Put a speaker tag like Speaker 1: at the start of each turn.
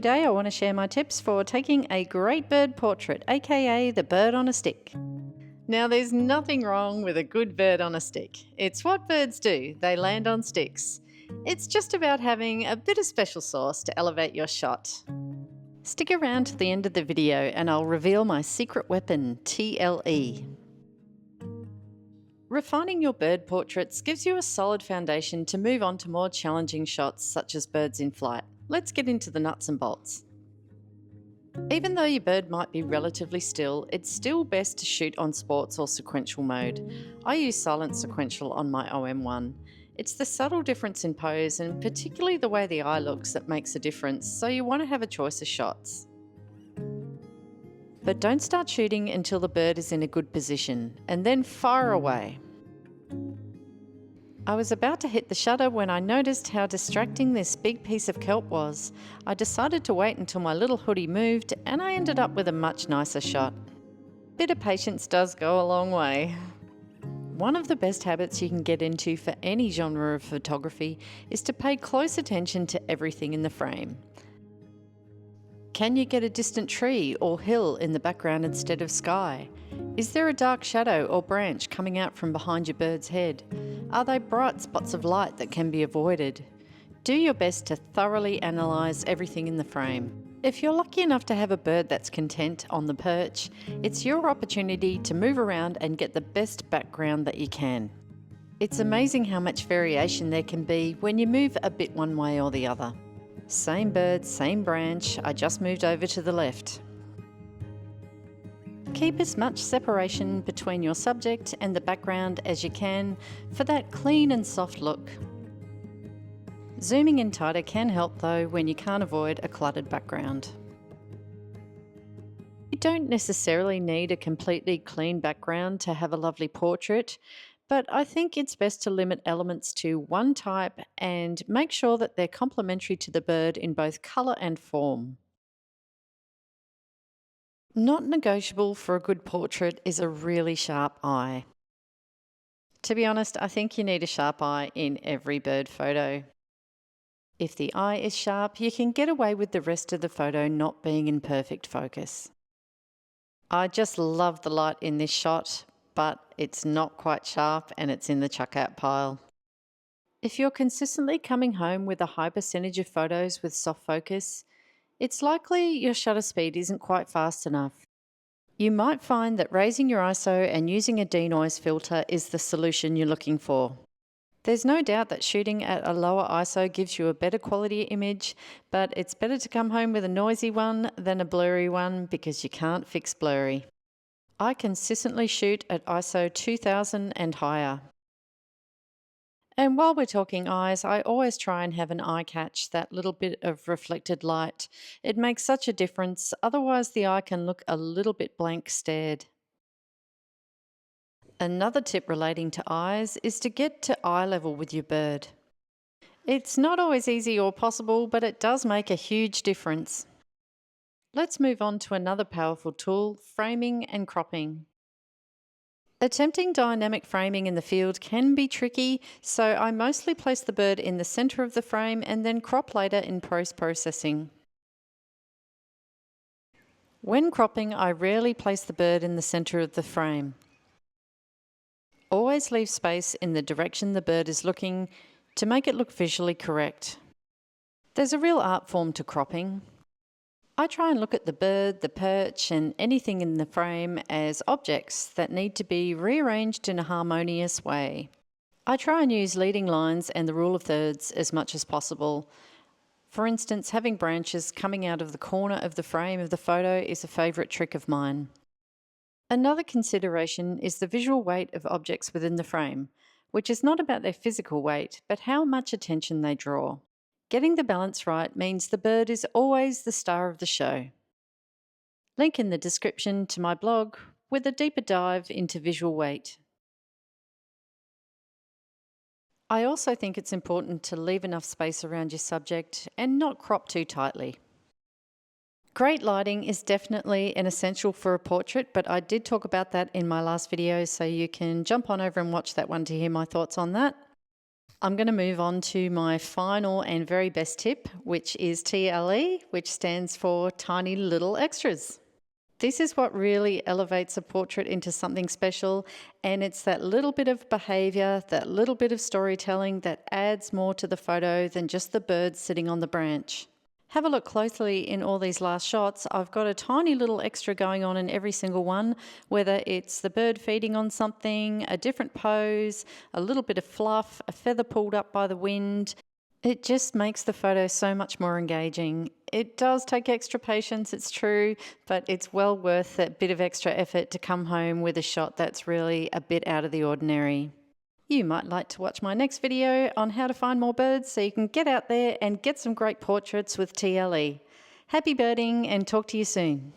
Speaker 1: Today I want to share my tips for taking a great bird portrait, aka the bird on a stick. Now there's nothing wrong with a good bird on a stick. It's what birds do, they land on sticks. It's just about having a bit of special sauce to elevate your shot. Stick around to the end of the video and I'll reveal my secret weapon, TLE. Refining your bird portraits gives you a solid foundation to move on to more challenging shots such as birds in flight. Let's get into the nuts and bolts. Even though your bird might be relatively still, it's still best to shoot on sports or sequential mode. I use silent sequential on my OM1. It's the subtle difference in pose and particularly the way the eye looks that makes a difference, so you want to have a choice of shots. But don't start shooting until the bird is in a good position, and then fire away. I was about to hit the shutter when I noticed how distracting this big piece of kelp was. I decided to wait until my little hoodie moved and I ended up with a much nicer shot. Bit of patience does go a long way. One of the best habits you can get into for any genre of photography is to pay close attention to everything in the frame. Can you get a distant tree or hill in the background instead of sky? Is there a dark shadow or branch coming out from behind your bird's head? Are they bright spots of light that can be avoided? Do your best to thoroughly analyse everything in the frame. If you're lucky enough to have a bird that's content on the perch, it's your opportunity to move around and get the best background that you can. It's amazing how much variation there can be when you move a bit one way or the other. Same bird, same branch, I just moved over to the left. Keep as much separation between your subject and the background as you can for that clean and soft look. Zooming in tighter can help though when you can't avoid a cluttered background. You don't necessarily need a completely clean background to have a lovely portrait, but I think it's best to limit elements to one type and make sure that they're complementary to the bird in both colour and form. Not negotiable for a good portrait is a really sharp eye. To be honest, I think you need a sharp eye in every bird photo. If the eye is sharp, you can get away with the rest of the photo not being in perfect focus. I just love the light in this shot, but it's not quite sharp and it's in the chuck out pile. If you're consistently coming home with a high percentage of photos with soft focus, it's likely your shutter speed isn't quite fast enough. You might find that raising your ISO and using a denoise filter is the solution you're looking for. There's no doubt that shooting at a lower ISO gives you a better quality image, but it's better to come home with a noisy one than a blurry one because you can't fix blurry. I consistently shoot at ISO 2000 and higher. And while we're talking eyes, I always try and have an eye catch, that little bit of reflected light. It makes such a difference, otherwise the eye can look a little bit blank stared. Another tip relating to eyes is to get to eye level with your bird. It's not always easy or possible, but it does make a huge difference. Let's move on to another powerful tool, framing and cropping. Attempting dynamic framing in the field can be tricky, so I mostly place the bird in the centre of the frame and then crop later in post-processing. When cropping, I rarely place the bird in the centre of the frame. Always leave space in the direction the bird is looking to make it look visually correct. There's a real art form to cropping. I try and look at the bird, the perch, and anything in the frame as objects that need to be rearranged in a harmonious way. I try and use leading lines and the rule of thirds as much as possible. For instance, having branches coming out of the corner of the frame of the photo is a favourite trick of mine. Another consideration is the visual weight of objects within the frame, which is not about their physical weight, but how much attention they draw. Getting the balance right means the bird is always the star of the show. Link in the description to my blog with a deeper dive into visual weight. I also think it's important to leave enough space around your subject and not crop too tightly. Great lighting is definitely an essential for a portrait, but I did talk about that in my last video, so you can jump on over and watch that one to hear my thoughts on that. I'm going to move on to my final and very best tip, which is TLE, which stands for Tiny Little Extras. This is what really elevates a portrait into something special, and it's that little bit of behaviour, that little bit of storytelling that adds more to the photo than just the bird sitting on the branch. Have a look closely in all these last shots. I've got a tiny little extra going on in every single one, whether it's the bird feeding on something, a different pose, a little bit of fluff, a feather pulled up by the wind. It just makes the photo so much more engaging. It does take extra patience, it's true, but it's well worth that bit of extra effort to come home with a shot that's really a bit out of the ordinary. You might like to watch my next video on how to find more birds so you can get out there and get some great portraits with TLE. Happy birding and talk to you soon.